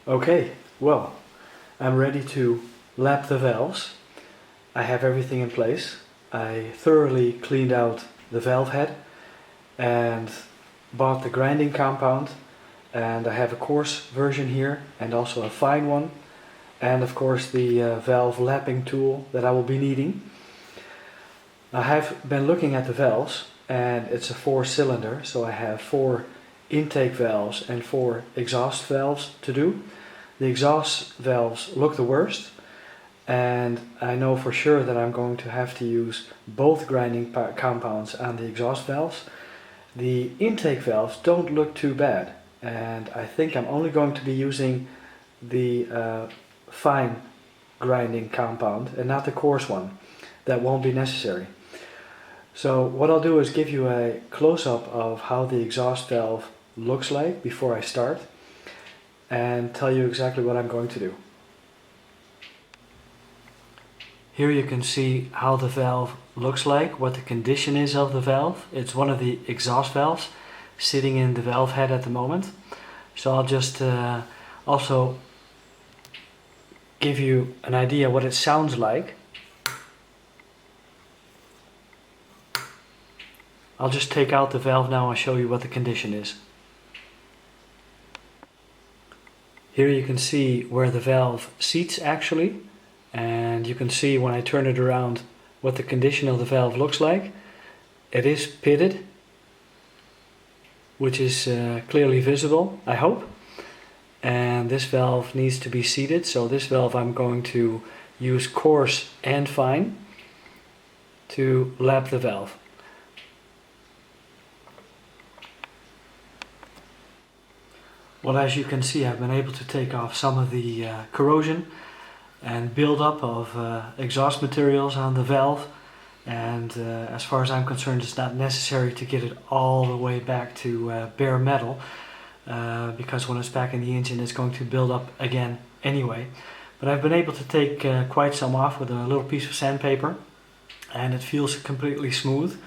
Okay, well, I'm ready to lap the valves. I have everything in place. I thoroughly cleaned out the valve head and bought the grinding compound, and I have a coarse version here and also a fine one, and of course the valve lapping tool that I will be needing. I have been looking at the valves, and it's a 4-cylinder, so I have 4 intake valves and 4 exhaust valves to do. The exhaust valves look the worst, and I know for sure that I'm going to have to use both grinding compounds on the exhaust valves. The intake valves don't look too bad, and I think I'm only going to be using the fine grinding compound and not the coarse one. That won't be necessary. So what I'll do is give you a close-up of how the exhaust valve looks like before I start, and tell you exactly what I'm going to do. Here you can see how the valve looks like, what the condition is of the valve. It's one of the exhaust valves sitting in the valve head at the moment. So I'll just also give you an idea what it sounds like. I'll just take out the valve now and show you what the condition is. Here you can see where the valve seats actually, and you can see when I turn it around what the condition of the valve looks like. It is pitted, which is clearly visible, I hope. And this valve needs to be seated, so this valve I'm going to use coarse and fine to lap the valve. Well, as you can see, I've been able to take off some of the corrosion and buildup of exhaust materials on the valve, and as far as I'm concerned, it's not necessary to get it all the way back to bare metal, because when it's back in the engine it's going to build up again anyway. But I've been able to take quite some off with a little piece of sandpaper, and it feels completely smooth.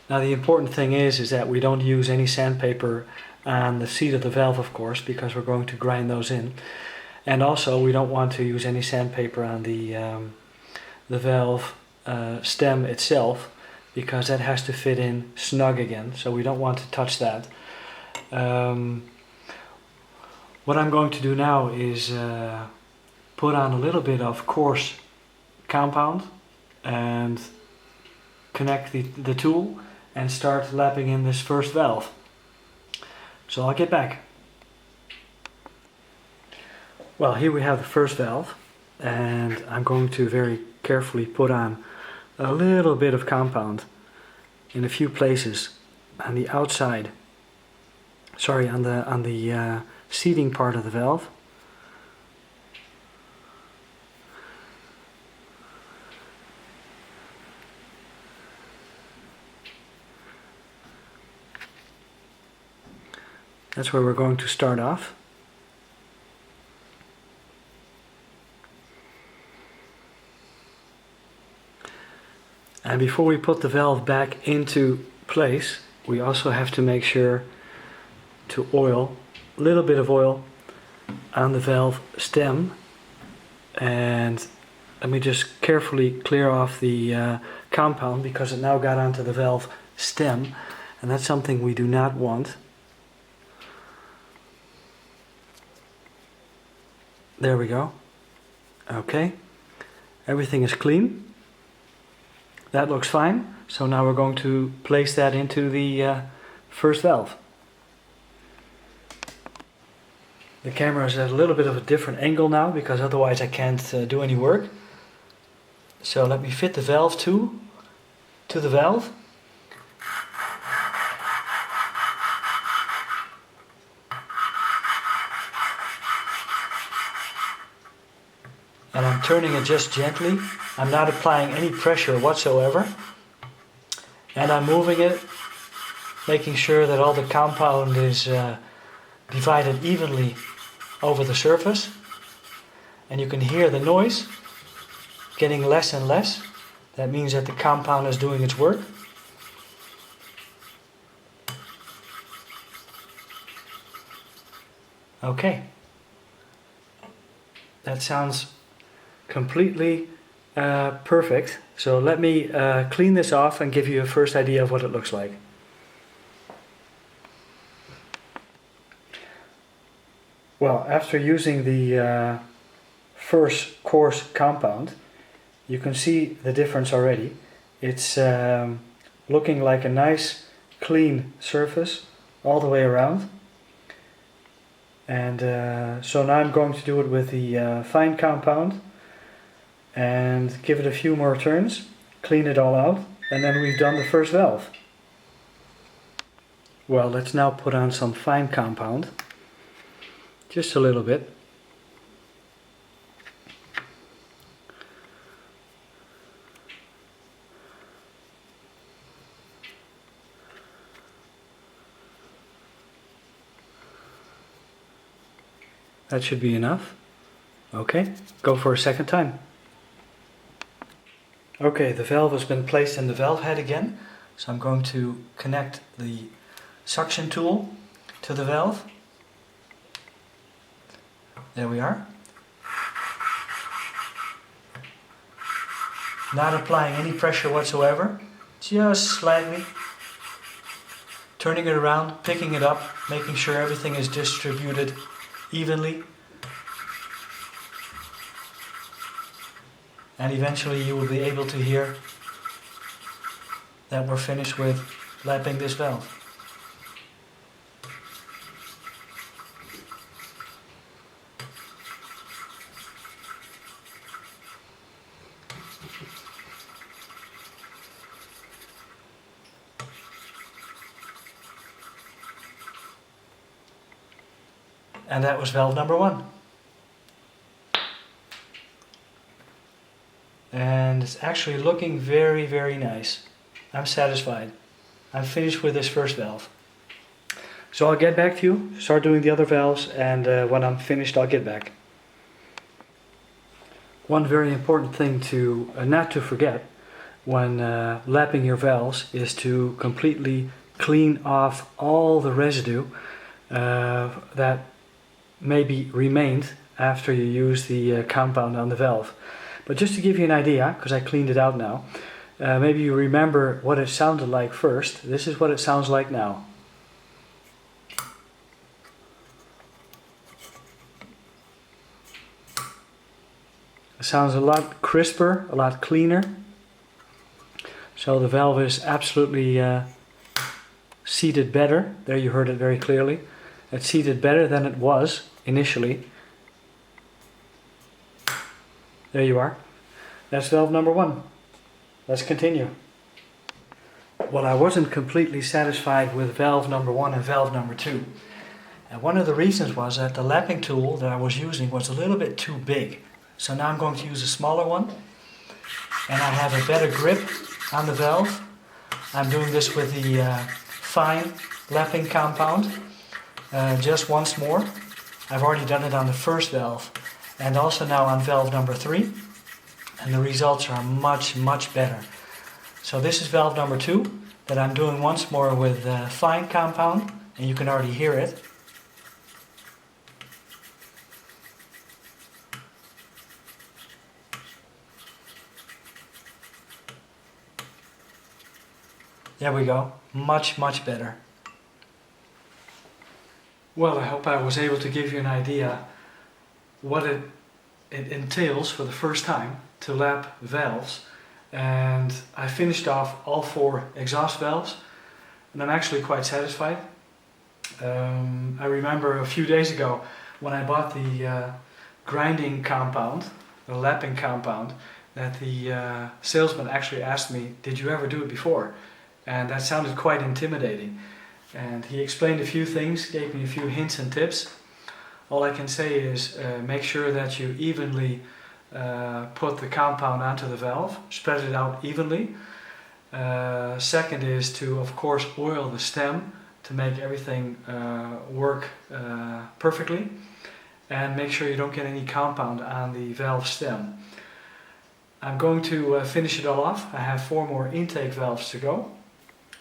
Now the important thing is that we don't use any sandpaper on the seat of the valve, of course, because we're going to grind those in. And also we don't want to use any sandpaper on the valve stem itself, because that has to fit in snug again, so we don't want to touch that. What I'm going to do now is put on a little bit of coarse compound and connect the tool and start lapping in this first valve. So I'll get back. Well, here we have the first valve, and I'm going to very carefully put on a little bit of compound in a few places on the outside, sorry, on the seating part of the valve. That's where we're going to start off. And before we put the valve back into place, we also have to make sure to oil, a little bit of oil on the valve stem. And let me just carefully clear off the compound, because it now got onto the valve stem, and that's something we do not want. There we go. Okay, everything is clean. That looks fine. So now we're going to place that into the first valve. The camera is at a little bit of a different angle now, because otherwise I can't do any work. So let me fit the valve to the valve. And I'm turning it just gently. I'm not applying any pressure whatsoever. And I'm moving it, making sure that all the compound is divided evenly over the surface. And you can hear the noise getting less and less. That means that the compound is doing its work. Okay. that sounds completely perfect. So let me clean this off and give you a first idea of what it looks like. Well, after using the first coarse compound, you can see the difference already. It's looking like a nice clean surface all the way around. And so now I'm going to do it with the fine compound and give it a few more turns, clean it all out, and then we've done the first valve. Well, let's now put on some fine compound, just a little bit. That should be enough. Okay, go for a second time. Okay, the valve has been placed in the valve head again. So I'm going to connect the suction tool to the valve. There we are. Not applying any pressure whatsoever, just slightly. Turning it around, picking it up, making sure everything is distributed evenly. And eventually you will be able to hear that we're finished with lapping this valve. And that was valve number 1. And it's actually looking very, very nice. I'm satisfied. I'm finished with this first valve. So I'll get back to you, start doing the other valves, and when I'm finished I'll get back. One very important thing to not to forget when lapping your valves is to completely clean off all the residue that maybe remained after you use the compound on the valve. But just to give you an idea, because I cleaned it out now, maybe you remember what it sounded like first. This is what it sounds like now. It sounds a lot crisper, a lot cleaner. So the valve is absolutely seated better. There you heard it very clearly. It's seated better than it was initially. There you are. That's valve number 1. Let's continue. Well, I wasn't completely satisfied with valve number 1 and valve number 2. And one of the reasons was that the lapping tool that I was using was a little bit too big. So now I'm going to use a smaller one. And I have a better grip on the valve. I'm doing this with the fine lapping compound. Just once more. I've already done it on the first valve and also now on valve number 3, and the results are much, much better. So this is valve number 2 that I'm doing once more with fine compound, and you can already hear it. There we go, much, much better. Well, I hope I was able to give you an idea what it entails for the first time to lap valves. And I finished off all 4 exhaust valves, and I'm actually quite satisfied. I remember a few days ago when I bought the grinding compound, the lapping compound, that the salesman actually asked me, "Did you ever do it before?" And that sounded quite intimidating. And he explained a few things, gave me a few hints and tips. All I can say is make sure that you evenly put the compound onto the valve, spread it out evenly. Second is to, of course, oil the stem to make everything work perfectly. And make sure you don't get any compound on the valve stem. I'm going to finish it all off. I have 4 more intake valves to go.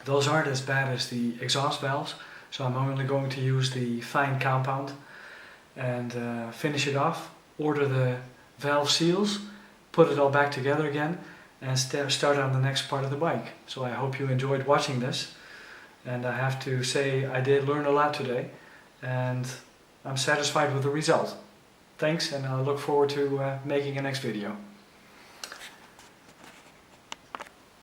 Those aren't as bad as the exhaust valves, so I'm only going to use the fine compound and finish it off. order the valve seals, put it all back together again, and start on the next part of the bike. So I hope you enjoyed watching this, and I have to say I did learn a lot today, and I'm satisfied with the result. Thanks, and I look forward to making a next video.